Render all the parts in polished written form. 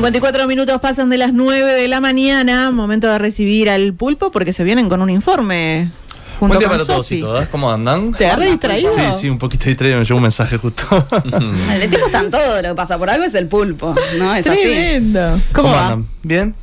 54 minutos pasan de las 9 de la mañana, momento de recibir al Pulpo porque se vienen con un informe. Buen día para todos y todas, ¿cómo andan? ¿Te agarras distraído? Sí, un poquito distraído, me llegó un mensaje justo. El tipo está en todo, lo que pasa por algo es el Pulpo, ¿no? Es tremendo. así. ¿Cómo andan? ¿Bien?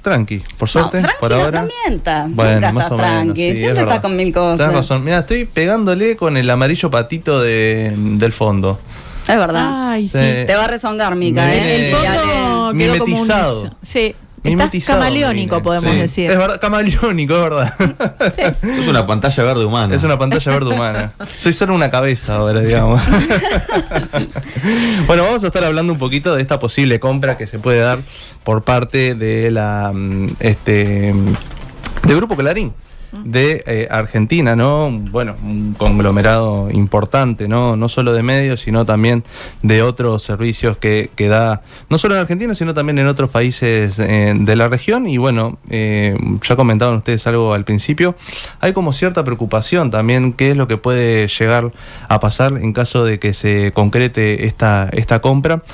Tranqui, por suerte, por ahora. No mientas, bueno, nunca más estás o menos, tranqui, sí, siempre estás con mil cosas. Tenés razón, mira, estoy pegándole con el amarillo patito del fondo. Es verdad. Ay, sí. Te va a rezongar, Mica, El fondo quedó como mimetizado. Sí. Estás camaleónico, podemos decir. Es verdad, camaleónico, es verdad. Sí. Es una pantalla verde humana. Es una pantalla verde humana. Soy solo una cabeza ahora, digamos. Bueno, vamos a estar hablando un poquito de esta posible compra que se puede dar por parte de de Grupo Clarín de Argentina, ¿no? Bueno, un conglomerado importante, ¿no? No solo de medios, sino también de otros servicios que da, no solo en Argentina, sino también en otros países de la región. Y bueno, ya comentaban ustedes algo al principio, hay como cierta preocupación también qué es lo que puede llegar a pasar en caso de que se concrete esta compra.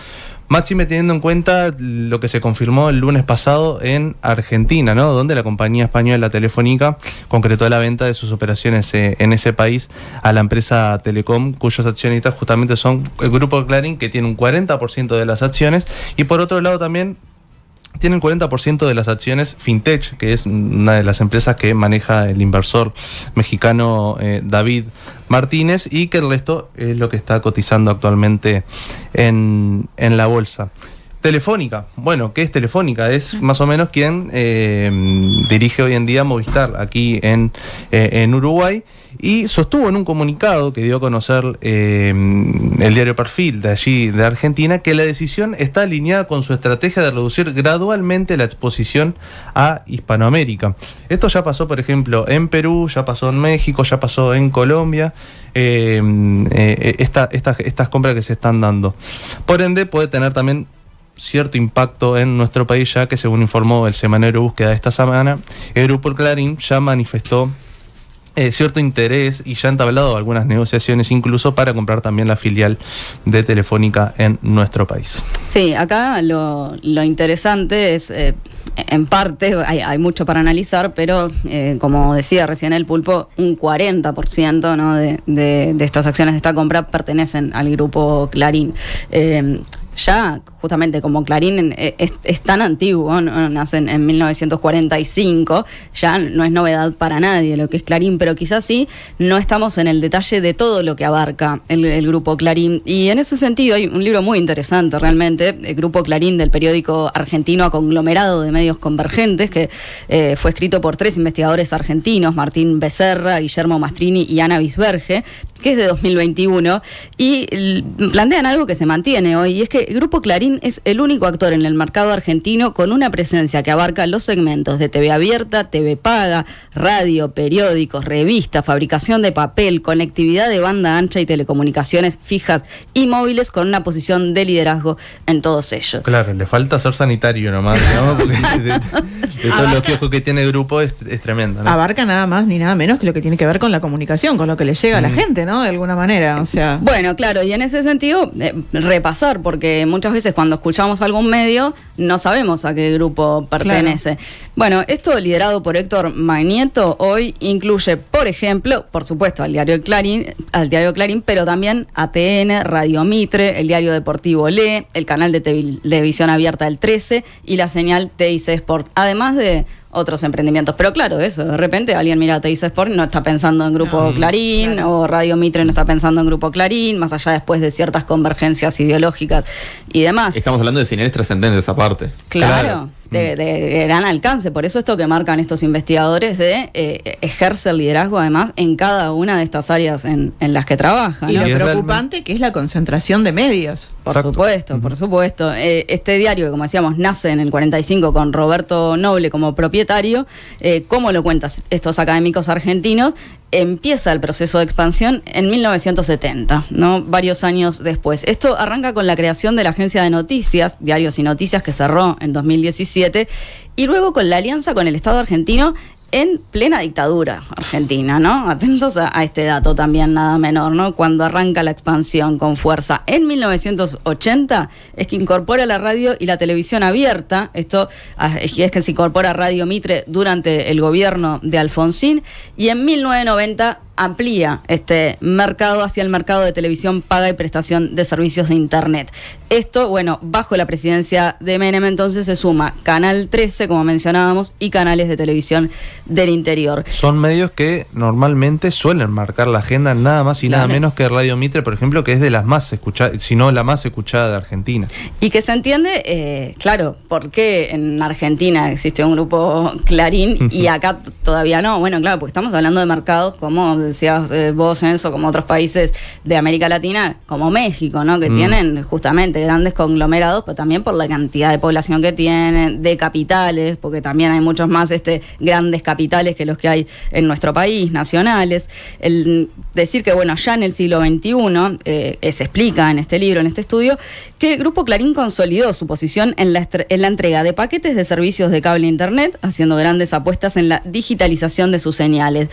Máxime teniendo en cuenta lo que se confirmó el lunes pasado en Argentina, ¿no? Donde la compañía española Telefónica concretó la venta de sus operaciones en ese país a la empresa Telecom, cuyos accionistas justamente son el Grupo Clarín, que tiene un 40% de las acciones, y por otro lado también tienen 40% de las acciones Fintech, que es una de las empresas que maneja el inversor mexicano David Martínez, y que el resto es lo que está cotizando actualmente en la bolsa. Telefónica, bueno, ¿qué es Telefónica? Es más o menos quien dirige hoy en día Movistar aquí en Uruguay, y sostuvo en un comunicado que dio a conocer el diario Perfil de allí de Argentina que la decisión está alineada con su estrategia de reducir gradualmente la exposición a Hispanoamérica. Esto ya pasó, por ejemplo, en Perú, ya pasó en México, ya pasó en Colombia, estas compras que se están dando. Por ende, puede tener también cierto impacto en nuestro país, ya que según informó el semanario Búsqueda de esta semana, el Grupo Clarín ya manifestó cierto interés y ya ha entablado algunas negociaciones incluso para comprar también la filial de Telefónica en nuestro país. Sí, acá lo interesante es, en parte, hay mucho para analizar, pero como decía recién el Pulpo, un 40%, ¿no? de estas acciones de esta compra pertenecen al Grupo Clarín. Ya justamente como Clarín es tan antiguo, ¿no? Nace en 1945, ya no es novedad para nadie lo que es Clarín, pero quizás sí no estamos en el detalle de todo lo que abarca el Grupo Clarín. Y en ese sentido hay un libro muy interesante realmente, el Grupo Clarín, del periódico argentino Conglomerado de Medios Convergentes, que fue escrito por 3 investigadores argentinos, Martín Becerra, Guillermo Mastrini y Ana Bisberge, que es de 2021, y plantean algo que se mantiene hoy, y es que el Grupo Clarín es el único actor en el mercado argentino con una presencia que abarca los segmentos de TV abierta, TV paga, radio, periódicos, revistas, fabricación de papel, conectividad de banda ancha y telecomunicaciones fijas y móviles, con una posición de liderazgo en todos ellos. Claro, le falta ser sanitario nomás, digamos, porque de todos los kioscos que tiene el grupo es tremendo, ¿no? Abarca nada más ni nada menos que lo que tiene que ver con la comunicación, con lo que le llega a la gente, ¿no? De alguna manera, o sea. Bueno, claro, y en ese sentido, repasar, porque muchas veces cuando escuchamos algún medio no sabemos a qué grupo pertenece. Claro. Bueno, esto liderado por Héctor Magnieto hoy incluye, por ejemplo, por supuesto, al diario Clarín, pero también ATN, Radio Mitre, el diario deportivo Le, el canal de televisión abierta El 13 y la señal TIC Sport, además de otros emprendimientos. Pero claro, eso, de repente alguien mira TIC Sport y no está pensando en Grupo Clarín, claro, o Radio Mitre no está pensando en Grupo Clarín, más allá después de ciertas convergencias ideológicas y demás. Estamos hablando de señales trascendentes aparte. Claro. De gran alcance, por eso esto que marcan estos investigadores de ejerce el liderazgo además en cada una de estas áreas en las que trabajan, ¿no? Y lo preocupante que es la concentración de medios. Por supuesto, por supuesto. Este diario, que como decíamos, nace en el 45 con Roberto Noble como propietario. ¿Cómo lo cuentan estos académicos argentinos? Empieza el proceso de expansión en 1970, ¿no? Varios años después. Esto arranca con la creación de la agencia de noticias, Diarios y Noticias, que cerró en 2017, y luego con la alianza con el Estado argentino en plena dictadura argentina, ¿no? Atentos a este dato también, nada menor, ¿no? Cuando arranca la expansión con fuerza. En 1980 es que incorpora la radio y la televisión abierta. Esto es que se incorpora Radio Mitre durante el gobierno de Alfonsín. Y en 1990 amplía este mercado hacia el mercado de televisión paga y prestación de servicios de Internet. Esto, bueno, bajo la presidencia de Menem, entonces se suma Canal 13, como mencionábamos, y canales de televisión del interior. Son medios que normalmente suelen marcar la agenda, nada más y nada menos que Radio Mitre, por ejemplo, que es de las más escuchadas, si no la más escuchada de Argentina. Y que se entiende, claro, por qué en Argentina existe un grupo Clarín y acá todavía no. Bueno, claro, porque estamos hablando de mercados como decías vos, Enzo, como otros países de América Latina, como México, ¿no? Que tienen justamente grandes conglomerados, pero también por la cantidad de población que tienen, de capitales, porque también hay muchos más grandes capitales que los que hay en nuestro país, nacionales. El decir que, bueno, ya en el siglo XXI, se explica en este libro, en este estudio, que el Grupo Clarín consolidó su posición en la entrega de paquetes de servicios de cable e internet, haciendo grandes apuestas en la digitalización de sus señales.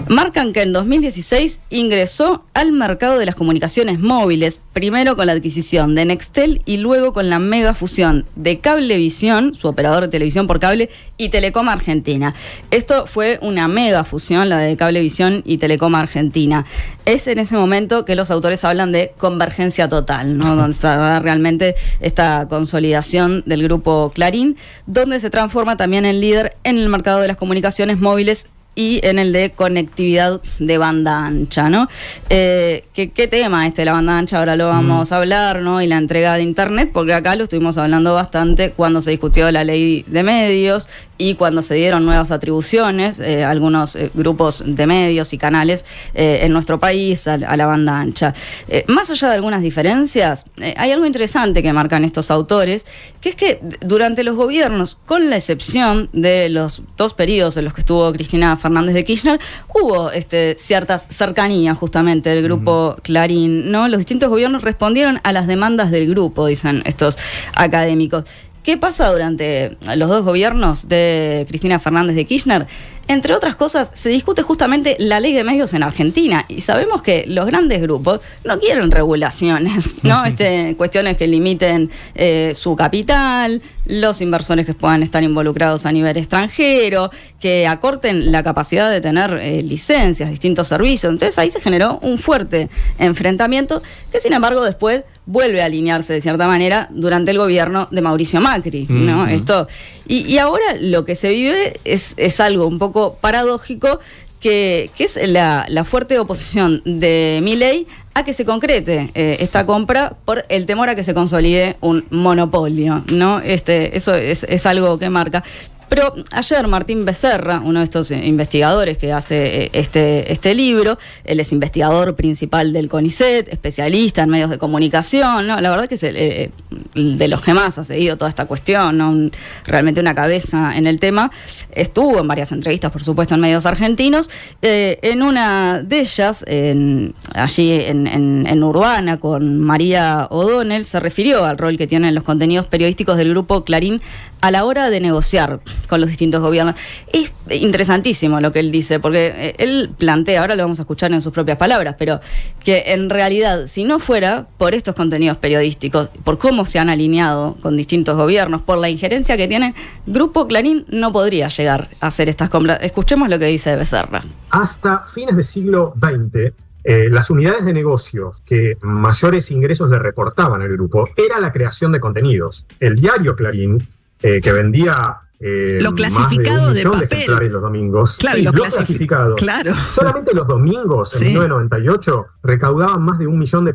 Marcan que en 2016 ingresó al mercado de las comunicaciones móviles, primero con la adquisición de Nextel y luego con la mega fusión de Cablevisión, su operador de televisión por cable, y Telecom Argentina. Esto fue una mega fusión, la de Cablevisión y Telecom Argentina. Es en ese momento que los autores hablan de convergencia total, ¿no? Donde se da realmente esta consolidación del Grupo Clarín, donde se transforma también en líder en el mercado de las comunicaciones móviles y en el de conectividad de banda ancha, ¿no? ¿Qué tema la banda ancha? Ahora lo vamos a hablar, ¿no? Y la entrega de Internet, porque acá lo estuvimos hablando bastante cuando se discutió la ley de medios y cuando se dieron nuevas atribuciones, algunos grupos de medios y canales en nuestro país a la banda ancha. Más allá de algunas diferencias, hay algo interesante que marcan estos autores, que es que durante los gobiernos, con la excepción de los 2 periodos en los que estuvo Cristina Fernández de Kirchner, hubo ciertas cercanías justamente del Grupo Clarín, ¿no? Los distintos gobiernos respondieron a las demandas del grupo, dicen estos académicos. ¿Qué pasa durante los 2 gobiernos de Cristina Fernández de Kirchner? Entre otras cosas, se discute justamente la ley de medios en Argentina y sabemos que los grandes grupos no quieren regulaciones, ¿no? Cuestiones que limiten su capital, los inversores que puedan estar involucrados a nivel extranjero, que acorten la capacidad de tener licencias, distintos servicios. Entonces ahí se generó un fuerte enfrentamiento que, sin embargo, después vuelve a alinearse de cierta manera durante el gobierno de Mauricio Macri, ¿no? Y ahora lo que se vive es algo un poco paradójico, que es la fuerte oposición de Milei a que se concrete esta compra por el temor a que se consolide un monopolio, ¿no? Eso es algo que marca. Pero ayer Martín Becerra, uno de estos investigadores que hace este libro, él es investigador principal del CONICET, especialista en medios de comunicación, ¿no? La verdad que es de los que más ha seguido toda esta cuestión, ¿no? Realmente una cabeza en el tema. Estuvo en varias entrevistas, por supuesto, en medios argentinos. En una de ellas, allí en Urbana, con María O'Donnell, se refirió al rol que tienen los contenidos periodísticos del Grupo Clarín a la hora de negociar con los distintos gobiernos. Es interesantísimo lo que él dice, porque él plantea, ahora lo vamos a escuchar en sus propias palabras, pero que en realidad, si no fuera por estos contenidos periodísticos, por cómo se han alineado con distintos gobiernos, por la injerencia que tienen, Grupo Clarín no podría llegar a hacer estas compras. Escuchemos lo que dice Becerra. Hasta fines del siglo XX, las unidades de negocios que mayores ingresos le reportaban al grupo era la creación de contenidos. El diario Clarín, que vendía lo clasificado más de 1 millón de papel. ejemplares los domingos. Claro, sí, lo clasificado. Claro. Solamente los domingos, en 1998, recaudaban más de $1 millón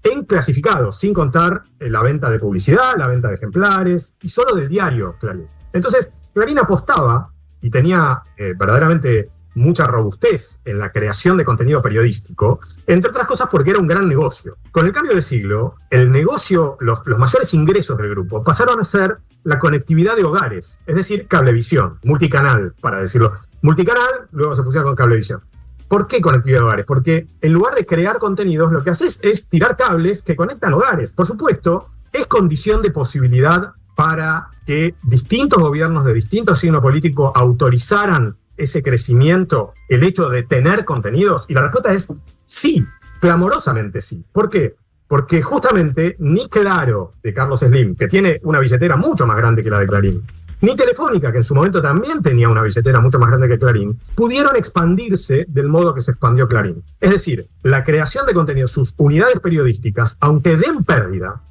en clasificados, sin contar la venta de publicidad, la venta de ejemplares, y solo del diario Clarín. Entonces, Clarín apostaba y tenía verdaderamente mucha robustez en la creación de contenido periodístico, entre otras cosas porque era un gran negocio. Con el cambio de siglo, el negocio, los mayores ingresos del grupo pasaron a ser la conectividad de hogares, es decir, cablevisión, multicanal, para decirlo. Multicanal, luego se pusieron con cablevisión. ¿Por qué conectividad de hogares? Porque en lugar de crear contenidos, lo que haces es tirar cables que conectan hogares. Por supuesto, es condición de posibilidad para que distintos gobiernos de distintos signos políticos autorizaran ese crecimiento, el hecho de tener contenidos? Y la respuesta es sí, clamorosamente sí. ¿Por qué? Porque justamente ni Claro, de Carlos Slim, que tiene una billetera mucho más grande que la de Clarín, ni Telefónica, que en su momento también tenía una billetera mucho más grande que Clarín, pudieron expandirse del modo que se expandió Clarín. Es decir, la creación de contenidos, sus unidades periodísticas, aunque den pérdida,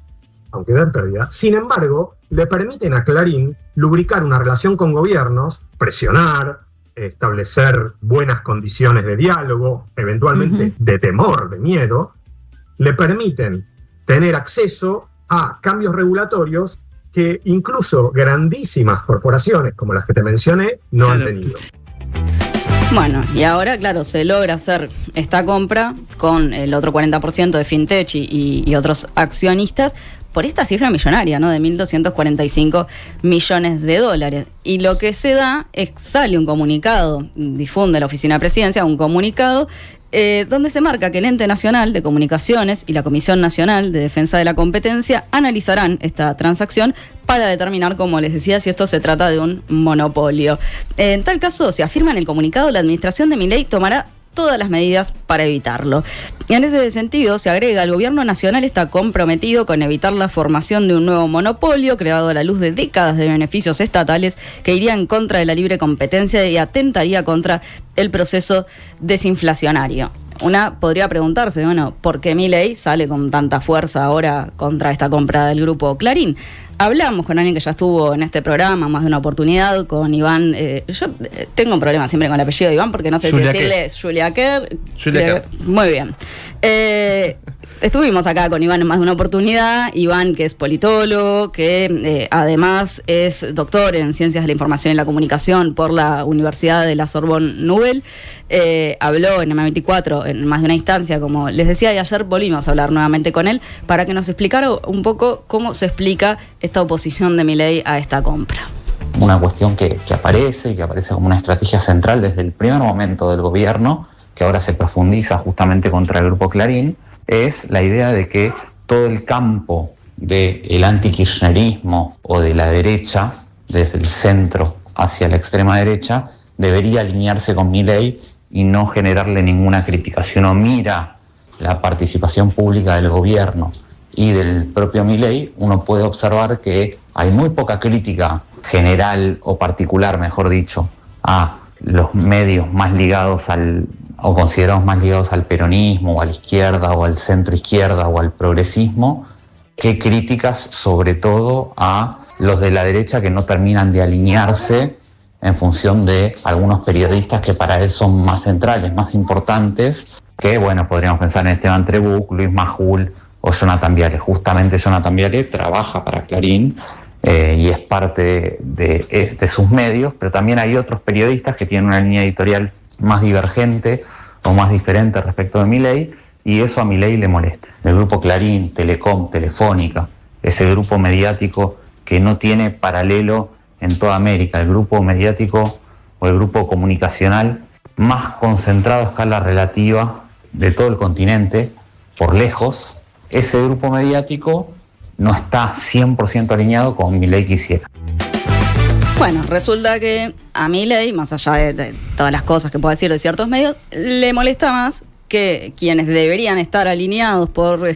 sin embargo, le permiten a Clarín lubricar una relación con gobiernos, presionar, establecer buenas condiciones de diálogo, eventualmente de temor, de miedo, le permiten tener acceso a cambios regulatorios que incluso grandísimas corporaciones como las que te mencioné no han tenido. Bueno, y ahora, claro, se logra hacer esta compra con el otro 40% de Fintech y otros accionistas por esta cifra millonaria, ¿no? De 1.245 millones de dólares. Y lo que se da es, sale un comunicado, difunde la Oficina de Presidencia un comunicado donde se marca que el Ente Nacional de Comunicaciones y la Comisión Nacional de Defensa de la Competencia analizarán esta transacción para determinar, como les decía, si esto se trata de un monopolio. En tal caso, se afirma en el comunicado, la administración de Milei tomará todas las medidas para evitarlo. Y en ese sentido, se agrega, el gobierno nacional está comprometido con evitar la formación de un nuevo monopolio creado a la luz de décadas de beneficios estatales que iría en contra de la libre competencia y atentaría contra el proceso desinflacionario. Una podría preguntarse, bueno, ¿por qué Milei sale con tanta fuerza ahora contra esta compra del grupo Clarín? Hablamos con alguien que ya estuvo en este programa más de una oportunidad, con Iván. Yo tengo un problema siempre con el apellido de Iván porque no sé si decirle Julia Kerr. Muy bien. Estuvimos acá con Iván en más de una oportunidad. Iván, que es politólogo, que además es doctor en Ciencias de la Información y la Comunicación por la Universidad de la Sorbonne Nouvelle. Habló en M24 en más de una instancia, como les decía, y ayer volvimos a hablar nuevamente con él para que nos explicara un poco cómo se explica esta oposición de Milei a esta compra. Una cuestión que aparece como una estrategia central desde el primer momento del gobierno, que ahora se profundiza justamente contra el grupo Clarín, es la idea de que todo el campo del antikirchnerismo o de la derecha, desde el centro hacia la extrema derecha, debería alinearse con Milei y no generarle ninguna crítica. Si uno mira la participación pública del gobierno y del propio Milei, uno puede observar que hay muy poca crítica general o particular, mejor dicho, a los medios más ligados o considerados más ligados al peronismo, o a la izquierda, o al centro izquierda, o al progresismo, que críticas sobre todo a los de la derecha que no terminan de alinearse en función de algunos periodistas que para él son más centrales, más importantes, que bueno, podríamos pensar en Esteban Trebuch, Luis Majul o Jonathan Viale. Justamente Jonathan Viale trabaja para Clarín y es parte de sus medios, pero también hay otros periodistas que tienen una línea editorial más divergente o más diferente respecto de Milei, y eso a Milei le molesta. El grupo Clarín, Telecom, Telefónica, ese grupo mediático que no tiene paralelo en toda América, el grupo mediático o el grupo comunicacional más concentrado a escala relativa de todo el continente, por lejos, ese grupo mediático no está 100% alineado con Milei quisiera. Bueno, resulta que a Milei, más allá de todas las cosas que pueda decir de ciertos medios, le molesta más que quienes deberían estar alineados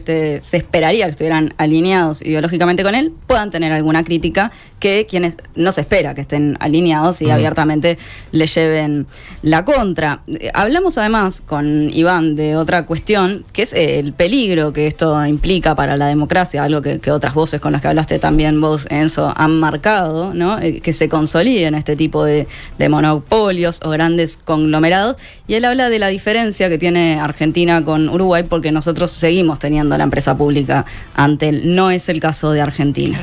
se esperaría que estuvieran alineados ideológicamente con él, puedan tener alguna crítica que quienes no se espera que estén alineados y abiertamente le lleven la contra. Hablamos además con Iván de otra cuestión, que es el peligro que esto implica para la democracia, algo que otras voces con las que hablaste también vos, Enzo, han marcado, ¿no? Que se consoliden este tipo de monopolios o grandes conglomerados, y él habla de la diferencia que tiene Argentina con Uruguay, porque nosotros seguimos teniendo la empresa pública ante él. No es el caso de Argentina.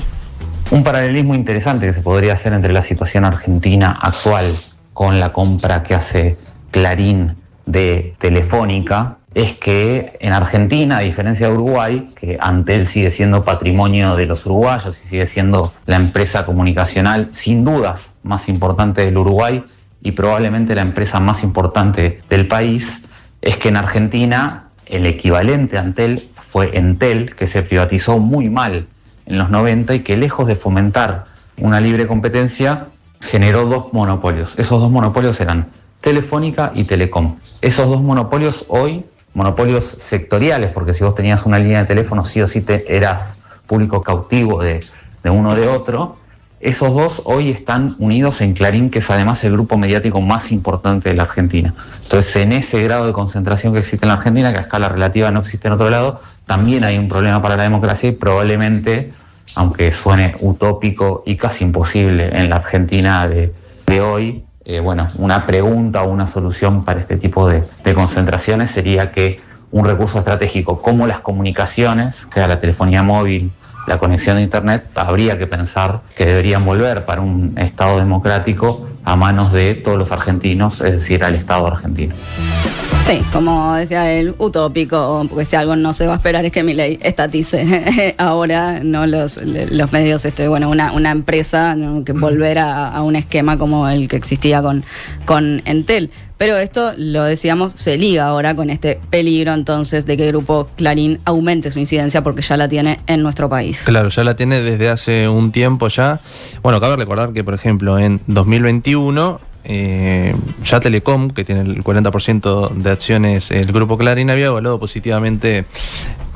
Un paralelismo interesante que se podría hacer entre la situación argentina actual con la compra que hace Clarín de Telefónica es que en Argentina, a diferencia de Uruguay, que Antel sigue siendo patrimonio de los uruguayos y sigue siendo la empresa comunicacional sin dudas más importante del Uruguay y probablemente la empresa más importante del país, es que en Argentina el equivalente a Antel fue Entel, que se privatizó muy mal en los 90 y que lejos de fomentar una libre competencia generó dos monopolios. Esos dos monopolios eran Telefónica y Telecom. Esos dos monopolios hoy, monopolios sectoriales, porque si vos tenías una línea de teléfono sí o sí eras público cautivo de uno o de otro. Esos dos hoy están unidos en Clarín, que es además el grupo mediático más importante de la Argentina. Entonces, en ese grado de concentración que existe en la Argentina, que a escala relativa no existe en otro lado, también hay un problema para la democracia y probablemente, aunque suene utópico y casi imposible en la Argentina de hoy, una pregunta o una solución para este tipo de concentraciones sería que un recurso estratégico como las comunicaciones, sea la telefonía móvil, la conexión de internet, habría que pensar que deberían volver para un Estado democrático a manos de todos los argentinos, es decir, al Estado argentino. Sí, como decía él, utópico, porque si algo no se va a esperar es que Milei estatice ahora, no los medios, una empresa, ¿no? Que volver a un esquema como el que existía con Entel. Pero esto, lo decíamos, se liga ahora con este peligro entonces de que el Grupo Clarín aumente su incidencia porque ya la tiene en nuestro país. Claro, ya la tiene desde hace un tiempo ya. Bueno, cabe recordar que, por ejemplo, en 2021... ya Telecom, que tiene el 40% de acciones, el Grupo Clarín había evaluado positivamente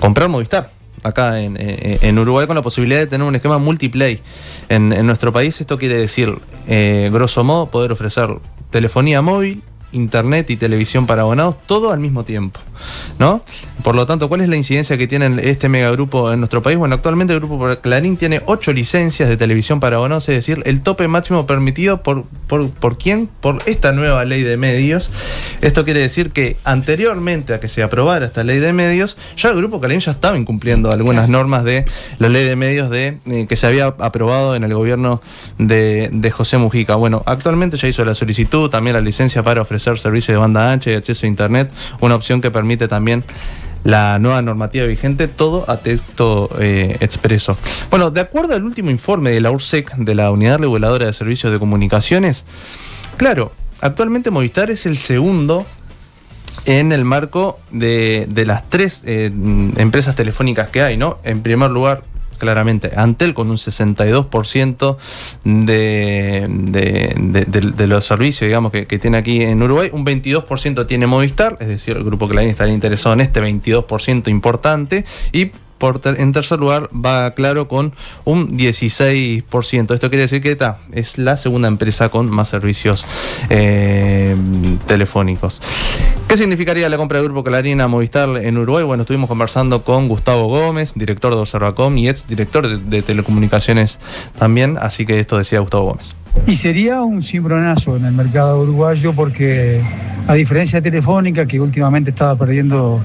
comprar Movistar acá en Uruguay, con la posibilidad de tener un esquema multiplay en nuestro país. Esto quiere decir, grosso modo, poder ofrecer telefonía móvil, internet y televisión para abonados, todo al mismo tiempo, ¿no? Por lo tanto, ¿cuál es la incidencia que tiene este megagrupo en nuestro país? Bueno, actualmente el Grupo Clarín tiene 8 licencias de televisión para abonados, es decir, el tope máximo permitido ¿por quién? Por esta nueva ley de medios. Esto quiere decir que anteriormente a que se aprobara esta ley de medios, ya el Grupo Clarín ya estaba incumpliendo algunas normas de la ley de medios que se había aprobado en el gobierno de José Mujica. Bueno, actualmente ya hizo la solicitud, también la licencia para ofrecer servicio de banda ancha y acceso a internet, una opción que permite también la nueva normativa vigente, todo a texto expreso. Bueno, de acuerdo al último informe de la URSEC, de la Unidad Reguladora de Servicios de Comunicaciones, claro, actualmente Movistar es el segundo en el marco de las tres empresas telefónicas que hay, ¿no? En primer lugar, claramente, Antel con un 62% de los servicios, digamos, que tiene aquí en Uruguay. Un 22% tiene Movistar, es decir, el Grupo Clarín estaría interesado en este 22% importante. Y en tercer lugar va Claro con un 16%. Esto quiere decir que es la segunda empresa con más servicios telefónicos. ¿Qué significaría la compra del Grupo Clarín a Movistar en Uruguay? Bueno, estuvimos conversando con Gustavo Gómez, director de Observacom y ex director de telecomunicaciones también, así que esto decía Gustavo Gómez. Y sería un cimbronazo en el mercado uruguayo porque, a diferencia de Telefónica, que últimamente estaba perdiendo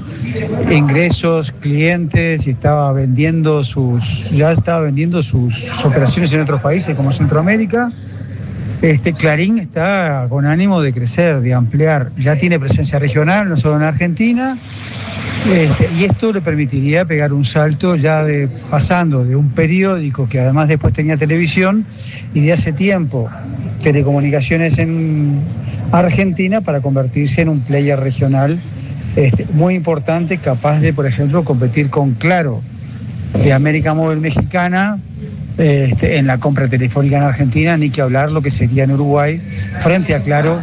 ingresos, clientes y estaba vendiendo sus operaciones en otros países como Centroamérica, Clarín está con ánimo de crecer, de ampliar. Ya tiene presencia regional, no solo en Argentina, y esto le permitiría pegar un salto pasando de un periódico que además después tenía televisión y de hace tiempo telecomunicaciones en Argentina para convertirse en un player regional muy importante, capaz de, por ejemplo, competir con Claro de América Móvil Mexicana en la compra telefónica en Argentina, ni que hablar lo que sería en Uruguay, frente a Claro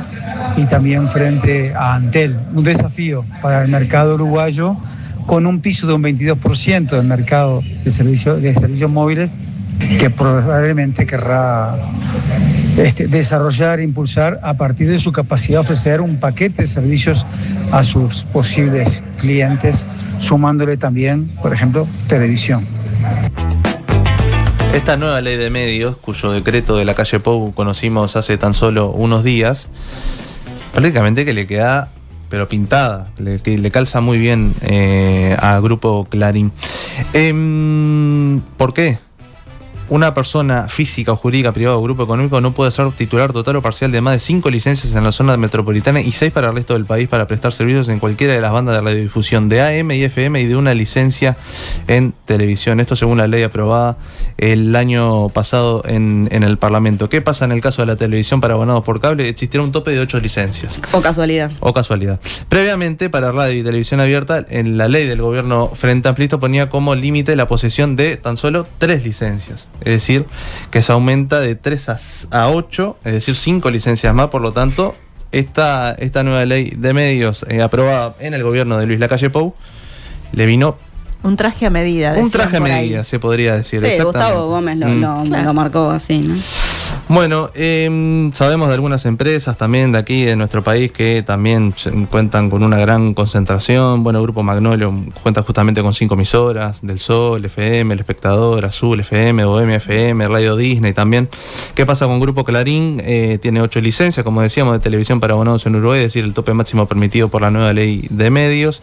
y también frente a Antel. Un desafío para el mercado uruguayo, con un piso de un 22% del mercado de servicios móviles, que probablemente querrá desarrollar e impulsar a partir de su capacidad de ofrecer un paquete de servicios a sus posibles clientes, sumándole también, por ejemplo, televisión. Esta nueva ley de medios, cuyo decreto de la calle Pou conocimos hace tan solo unos días, prácticamente que le queda, pero pintada, que le calza muy bien a Grupo Clarín. ¿Por qué? una persona física o jurídica, privada o grupo económico no puede ser titular total o parcial de más de 5 licencias en la zona metropolitana y 6 para el resto del país para prestar servicios en cualquiera de las bandas de radiodifusión de AM y FM y de una licencia en televisión. Esto según la ley aprobada el año pasado en el Parlamento. ¿Qué pasa en el caso de la televisión para abonados por cable? Existiera un tope de 8 licencias. O casualidad. O casualidad. Previamente, para radio y televisión abierta, en la ley del gobierno Frente Amplio ponía como límite la posesión de tan solo 3 licencias. Es decir, que se aumenta de 3 a 8, es decir, 5 licencias más. Por lo tanto, esta nueva ley de medios aprobada en el gobierno de Luis Lacalle Pou le vino un traje a medida. Un traje a medida, se podría decir. Sí, Gustavo Gómez lo marcó así, ¿no? Bueno, sabemos de algunas empresas también de aquí, de nuestro país, que también cuentan con una gran concentración. Bueno, el Grupo Magnolio cuenta justamente con 5 emisoras, Del Sol, FM, El Espectador, Azul, FM, Bohemia FM, Radio Disney también. ¿Qué pasa con Grupo Clarín? Tiene 8 licencias, como decíamos, de televisión para abonados en Uruguay, es decir, el tope máximo permitido por la nueva ley de medios.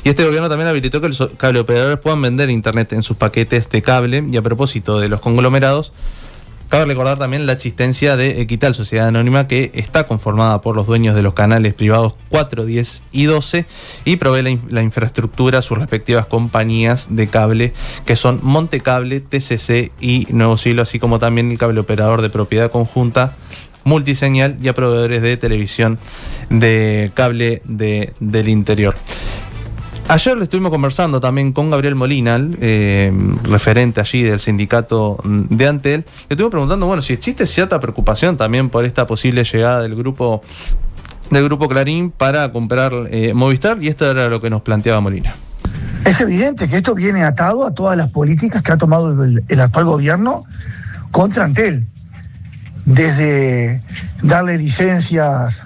Y este gobierno también habilitó que los cableoperadores puedan vender internet en sus paquetes de cable. Y a propósito de los conglomerados, cabe recordar también la existencia de Equital, sociedad anónima que está conformada por los dueños de los canales privados 4, 10 y 12 y provee la infraestructura a sus respectivas compañías de cable, que son Montecable, TCC y Nuevo Siglo, así como también el cable operador de propiedad conjunta Multiseñal y a proveedores de televisión de cable del interior. Ayer le estuvimos conversando también con Gabriel Molina, referente allí del sindicato de Antel. Le estuvimos preguntando, bueno, si existe cierta preocupación también por esta posible llegada del grupo Clarín para comprar Movistar, y esto era lo que nos planteaba Molina. Es evidente que esto viene atado a todas las políticas que ha tomado el actual gobierno contra Antel. Desde darle licencias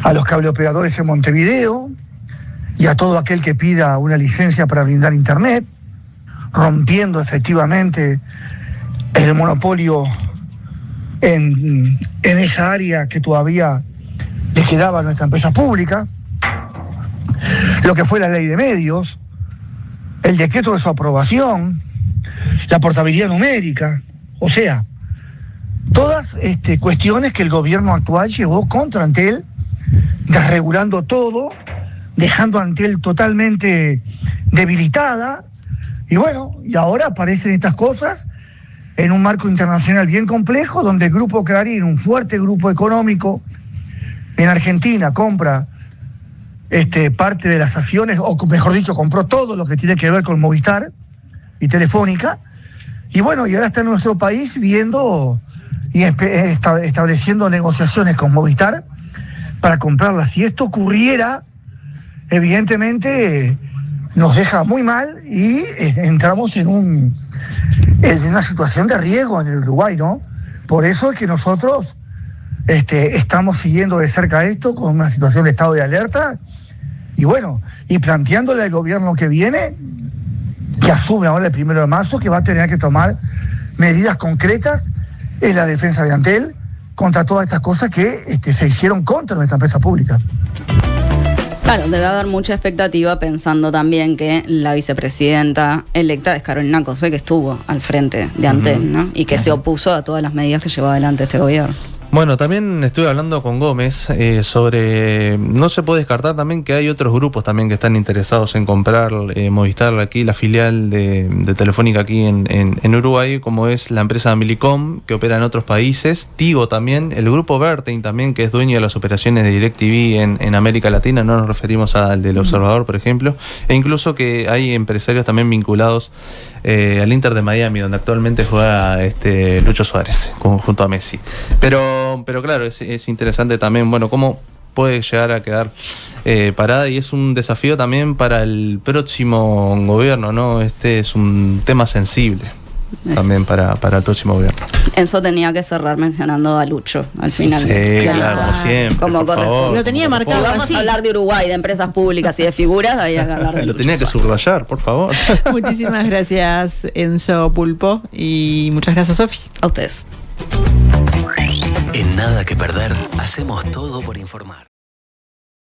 a los cableoperadores en Montevideo y a todo aquel que pida una licencia para brindar internet, rompiendo efectivamente el monopolio en esa área que todavía le quedaba a nuestra empresa pública, lo que fue la ley de medios, el decreto de su aprobación, la portabilidad numérica, o sea, todas cuestiones que el gobierno actual llevó contra Antel, desregulando todo, dejando a Antel totalmente debilitada, y bueno, y ahora aparecen estas cosas en un marco internacional bien complejo, donde el Grupo Clarín, un fuerte grupo económico en Argentina, compra parte de las acciones, o mejor dicho, compró todo lo que tiene que ver con Movistar y Telefónica, y bueno, y ahora está en nuestro país viendo y estableciendo negociaciones con Movistar para comprarla. Si esto ocurriera, evidentemente nos deja muy mal y entramos en una situación de riesgo en el Uruguay, ¿no? Por eso es que nosotros estamos siguiendo de cerca esto con una situación de estado de alerta y bueno, y planteándole al gobierno que viene, que asume ahora el 1 de marzo, que va a tener que tomar medidas concretas en la defensa de Antel contra todas estas cosas que se hicieron contra nuestra empresa pública. Claro, debe haber mucha expectativa pensando también que la vicepresidenta electa es Carolina Cosé, que estuvo al frente de Antel, ¿no? Y que se opuso a todas las medidas que llevó adelante este gobierno. Bueno, también estuve hablando con Gómez sobre, no se puede descartar también que hay otros grupos también que están interesados en comprar Movistar aquí, la filial de Telefónica aquí en Uruguay, como es la empresa Milicom, que opera en otros países, Tigo también, el grupo Vertein también, que es dueño de las operaciones de DirecTV en América Latina, no nos referimos al del Observador, por ejemplo, e incluso que hay empresarios también vinculados al Inter de Miami, donde actualmente juega Lucho Suárez, junto a Messi. Pero claro, es interesante también, bueno, cómo puede llegar a quedar parada, y es un desafío también para el próximo gobierno, ¿no? Es un tema sensible también para el próximo gobierno. Enzo tenía que cerrar mencionando a Lucho al final. Sí, claro, como siempre. Como corresponde. Lo tenía marcado. Si vamos a hablar de Uruguay, de empresas públicas y de figuras, había que hablar de Lo Lucho tenía que Suárez. subrayar, por favor. Muchísimas gracias, Enzo Pulpo, y muchas gracias, Sofi. A ustedes. En Nada que Perder, hacemos todo por informar.